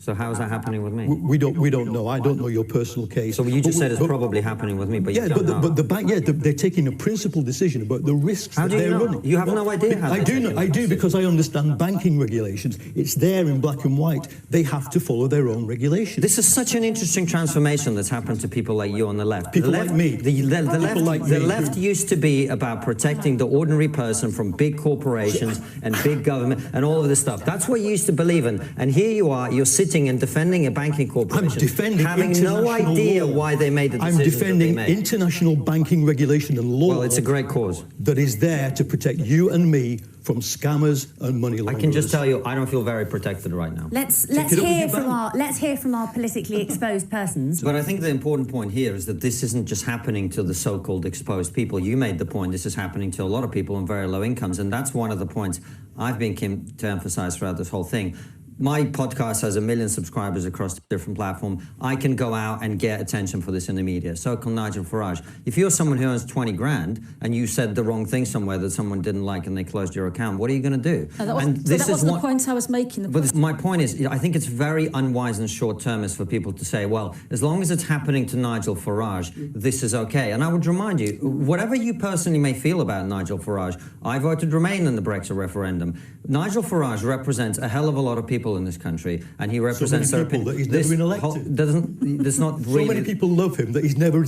So how is that happening with me? We don't know. I don't know your personal case. So you just said it's probably happening with me, but you don't know. But the bank, they're taking a principled decision about the risks that they're running. You have no idea how. I do because I understand banking regulations. It's there in black and white. They have to follow their own regulations. This is such an interesting transformation that's happened to people like you on the left. People the left, like me. The left used to be about protecting the ordinary person from big corporations and big government and all of this stuff. That's what you used to believe in. And here you are, you're sitting and defending a banking corporation. I'm defending having no idea law. why they made the decisions I'm defending that they made. International banking regulation and law. Well, it's a great cause. That is there to protect you and me from scammers and money launderers. I can just tell you, I don't feel very protected right now. Let's hear from our politically exposed persons. But I think the important point here is that this isn't just happening to the so-called exposed people. You made the point, this is happening to a lot of people on very low incomes, and that's one of the points I've been keen to emphasize throughout this whole thing. My podcast has 1 million subscribers across different platforms. I can go out and get attention for this in the media. So can Nigel Farage. If you're someone who earns 20 grand and you said the wrong thing somewhere that someone didn't like and they closed your account, what are you going to do? That wasn't the point I was making. My point is, I think it's very unwise and short-termist for people to say, well, as long as it's happening to Nigel Farage, this is okay. And I would remind you, whatever you personally may feel about Nigel Farage, I voted Remain in the Brexit referendum. Nigel Farage represents a hell of a lot of people in this country, and he represents so many people that he's never been elected. There's not really. So many people love him that he's never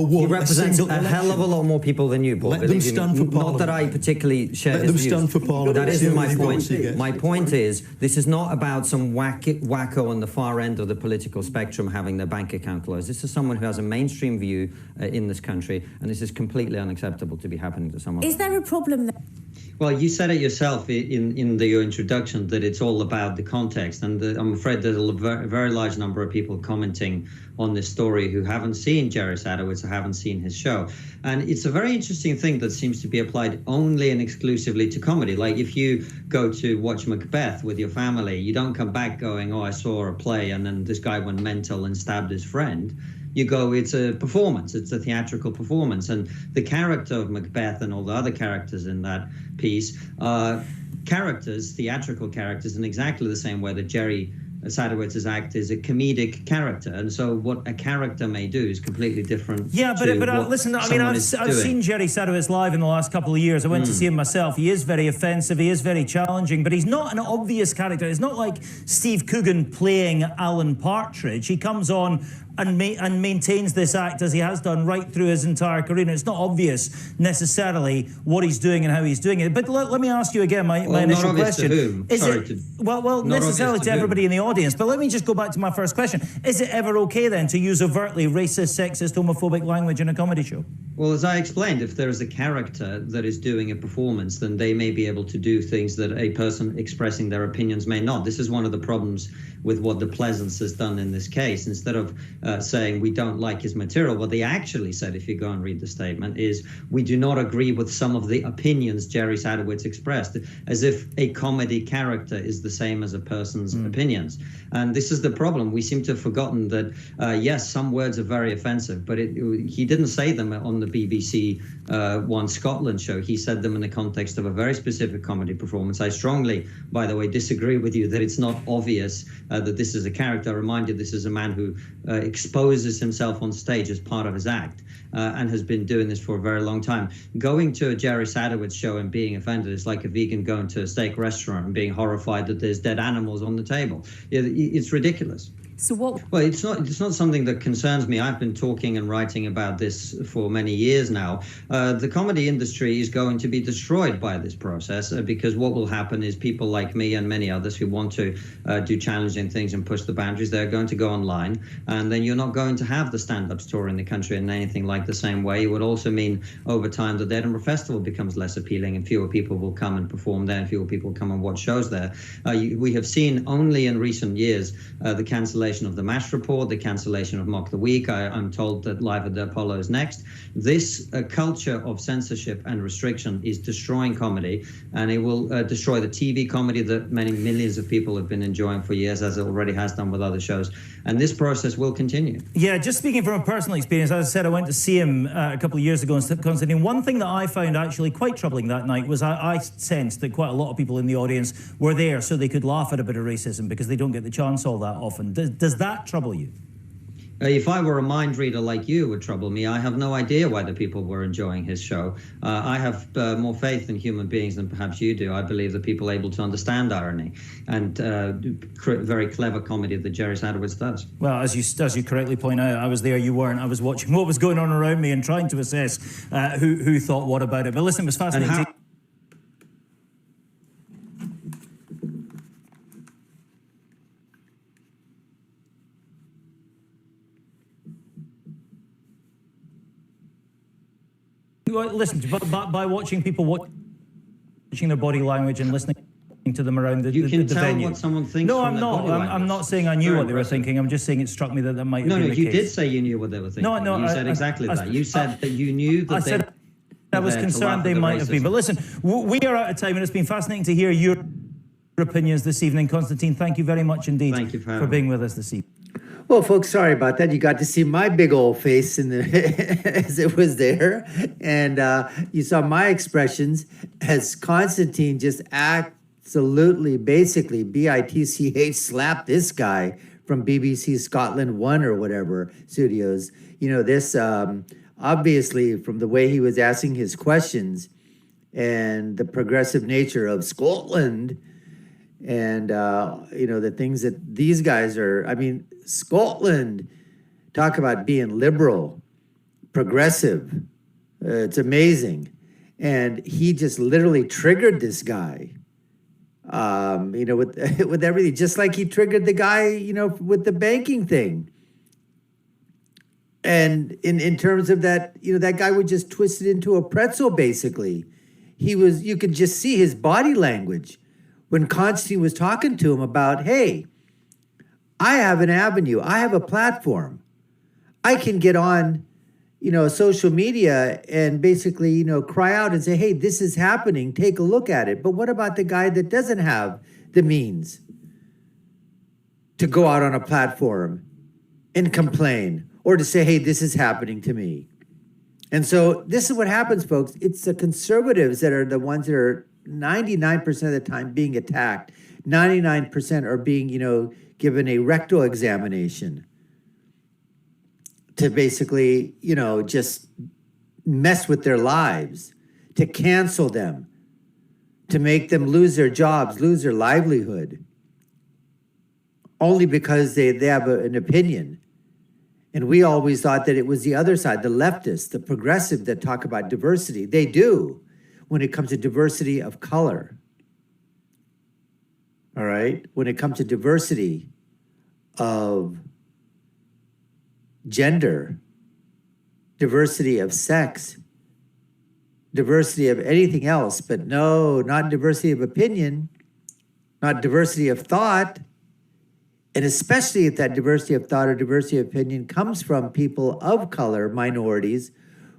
won. He represents a hell of a lot more people than you, Paul. Let them stand for Parliament. Not that I particularly share his views. Let them stand for Parliament. That isn't my point. My point is, this is not about some wacko on the far end of the political spectrum having their bank account closed. This is someone who has a mainstream view in this country, and this is completely unacceptable to be happening to someone. Is there a problem there? Well, you said it yourself in your introduction that it's all about the context, and I'm afraid there's a very large number of people commenting on this story who haven't seen Jerry Sadowitz or haven't seen his show. And it's a very interesting thing that seems to be applied only and exclusively to comedy. Like if you go to watch Macbeth with your family, you don't come back going, oh, I saw a play and then this guy went mental and stabbed his friend. You go, it's a performance, it's a theatrical performance. And the character of Macbeth and all the other characters in that piece are characters, theatrical characters, in exactly the same way that Jerry Sadowitz's act is a comedic character. And so what a character may do is completely different. Yeah, but listen, I mean, I've seen Jerry Sadowitz live in the last couple of years. I went to see him myself. He is very offensive. He is very challenging, but he's not an obvious character. It's not like Steve Coogan playing Alan Partridge. He comes on and maintains this act as he has done right through his entire career. And it's not obvious necessarily what he's doing and how he's doing it. But let me ask you again my initial question. To whom? Is well, necessarily to everybody in the audience. But let me just go back to my first question. Is it ever okay then to use overtly racist, sexist, homophobic language in a comedy show? Well, as I explained, if there is a character that is doing a performance, then they may be able to do things that a person expressing their opinions may not. This is one of the problems with what the Pleasance has done in this case. Instead of saying we don't like his material, what they actually said, if you go and read the statement, is we do not agree with some of the opinions Jerry Sadowitz expressed, as if a comedy character is the same as a person's opinions. And this is the problem. We seem to have forgotten that, yes, some words are very offensive, but he didn't say them on the BBC One Scotland show. He said them in the context of a very specific comedy performance. I strongly, by the way, disagree with you that it's not obvious that this is a character. I remind you, this is a man who exposes himself on stage as part of his act and has been doing this for a very long time. Going to a Jerry Sadowitz show and being offended is like a vegan going to a steak restaurant and being horrified that there's dead animals on the table. It's ridiculous. So what? Well, it's not something that concerns me. I've been talking and writing about this for many years now. The comedy industry is going to be destroyed by this process because what will happen is people like me and many others who want to do challenging things and push the boundaries, they're going to go online, and then you're not going to have the stand-ups tour in the country in anything like the same way. It would also mean over time that the Edinburgh Festival becomes less appealing and fewer people will come and perform there and fewer people come and watch shows there. We have seen only in recent years the cancellation cancellation of the MASH report, the cancellation of Mock the Week. I'm told that Live at the Apollo is next. This culture of censorship and restriction is destroying comedy, and it will destroy the TV comedy that many millions of people have been enjoying for years, as it already has done with other shows. And this process will continue. Yeah, just speaking from a personal experience, as I said, I went to see him a couple of years ago in Konstantin. One thing that I found actually quite troubling that night was I sensed that quite a lot of people in the audience were there so they could laugh at a bit of racism, because they don't get the chance all that often. Does that trouble you? If I were a mind reader like you, it would trouble me. I have no idea why the people were enjoying his show. I have more faith in human beings than perhaps you do. I believe that people are able to understand irony and very clever comedy that Jerry Sadowitz does. Well, as you correctly point out, I was there, you weren't. I was watching what was going on around me and trying to assess who thought what about it. But listen, it was fascinating. Listen, by watching people watching their body language and listening to them around the venue. You can tell what someone thinks. No, I'm not. I'm not saying I knew what they were thinking. I'm just saying it struck me that might have been the case. No, you did say you knew what they were thinking. No, you said exactly that. You said that you knew that. I said I was concerned they might have been. But listen, we are out of time, and it's been fascinating to hear your opinions this evening. Konstantin, thank you very much indeed for being with us this evening. Well, folks, sorry about that. You got to see my big old face in the as it was there, and you saw my expressions as Konstantin just absolutely, basically, bitch slapped this guy from BBC Scotland 1 or whatever studios. You know, this obviously from the way he was asking his questions and the progressive nature of Scotland. And, you know, the things that these guys are, I mean, Scotland, talk about being liberal, progressive. It's amazing. And he just literally triggered this guy, you know, with everything, just like he triggered the guy, you know, with the banking thing. And in terms of that, you know, that guy would just twist it into a pretzel, basically. You could just see his body language when Konstantin was talking to him about, hey, I have an avenue, I have a platform. I can get on, you know, social media and basically, you know, cry out and say, hey, this is happening, take a look at it. But what about the guy that doesn't have the means to go out on a platform and complain or to say, hey, this is happening to me? And so this is what happens, folks. It's the conservatives that are the ones that are 99% of the time being attacked. 99% are being, you know, given a rectal examination to basically, you know, just mess with their lives, to cancel them, to make them lose their jobs, lose their livelihood, only because they have an opinion. And we always thought that it was the other side, the leftists, the progressive that talk about diversity. They do when it comes to diversity of color. All right? When it comes to diversity of gender, diversity of sex, diversity of anything else, but no, not diversity of opinion, not diversity of thought. And especially if that diversity of thought or diversity of opinion comes from people of color, minorities,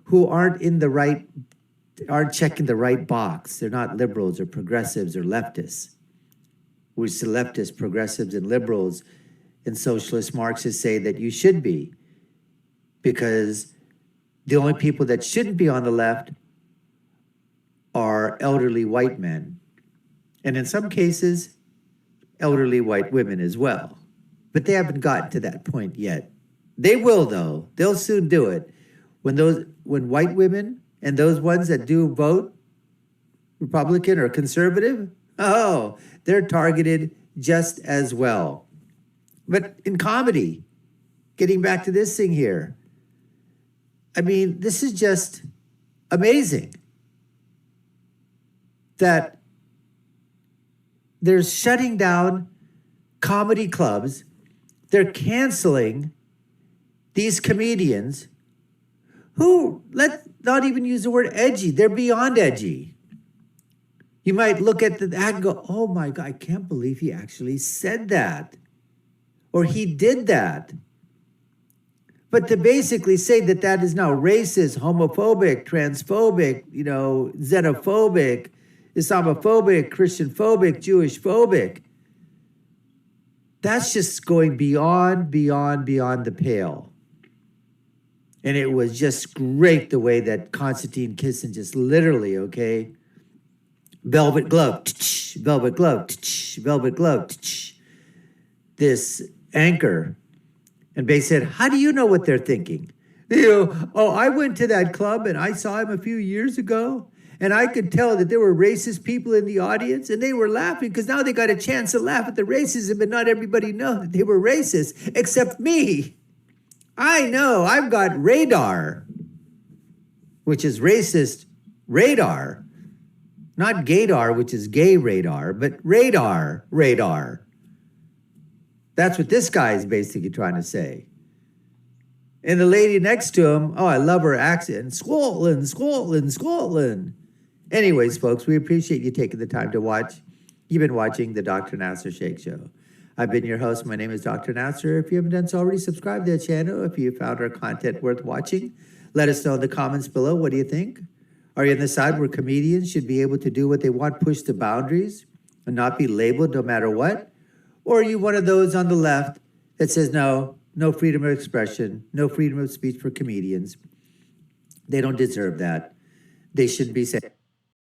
who aren't checking the right box. They're not liberals or progressives or leftists, which the leftists, progressives, and liberals and socialist Marxists say that you should be, because the only people that shouldn't be on the left are elderly white men. And in some cases, elderly white women as well. But they haven't gotten to that point yet. They will, though. They'll soon do it. When white women and those ones that do vote Republican or conservative, oh, they're targeted just as well. But in comedy, getting back to this thing here, I mean, this is just amazing that they're shutting down comedy clubs. They're canceling these comedians who, let's not even use the word edgy. They're beyond edgy. You might look at that and go, oh my God, I can't believe he actually said that. or he did that. But to basically say that that is now racist, homophobic, transphobic, xenophobic, Islamophobic, Christianphobic, Jewish-phobic, that's just going beyond the pale. And it was just great the way that Konstantin Kisin just literally, okay, velvet glove, velvet glove, velvet glove, this anchor. And Bay said, how do you know what they're thinking? I went to that club and I saw him a few years ago. And I could tell that there were racist people in the audience, and they were laughing because now they got a chance to laugh at the racism, but not everybody know that they were racist, except me. I know, I've got radar, which is racist radar. Not gaydar, which is gay radar, but radar. That's what this guy is basically trying to say. And the lady next to him, I love her accent. Scotland. Anyways, folks, we appreciate you taking the time to watch. You've been watching the Dr. Nasser Sheikh Show. I've been your host. My name is Dr. Nasser. If you haven't done so already, subscribe to the channel. If you found our content worth watching, let us know in the comments below. What do you think? Are you on the side where comedians should be able to do what they want, push the boundaries, and not be labeled no matter what? Or are you one of those on the left that says, no freedom of expression, no freedom of speech for comedians? They don't deserve that. They shouldn't be said.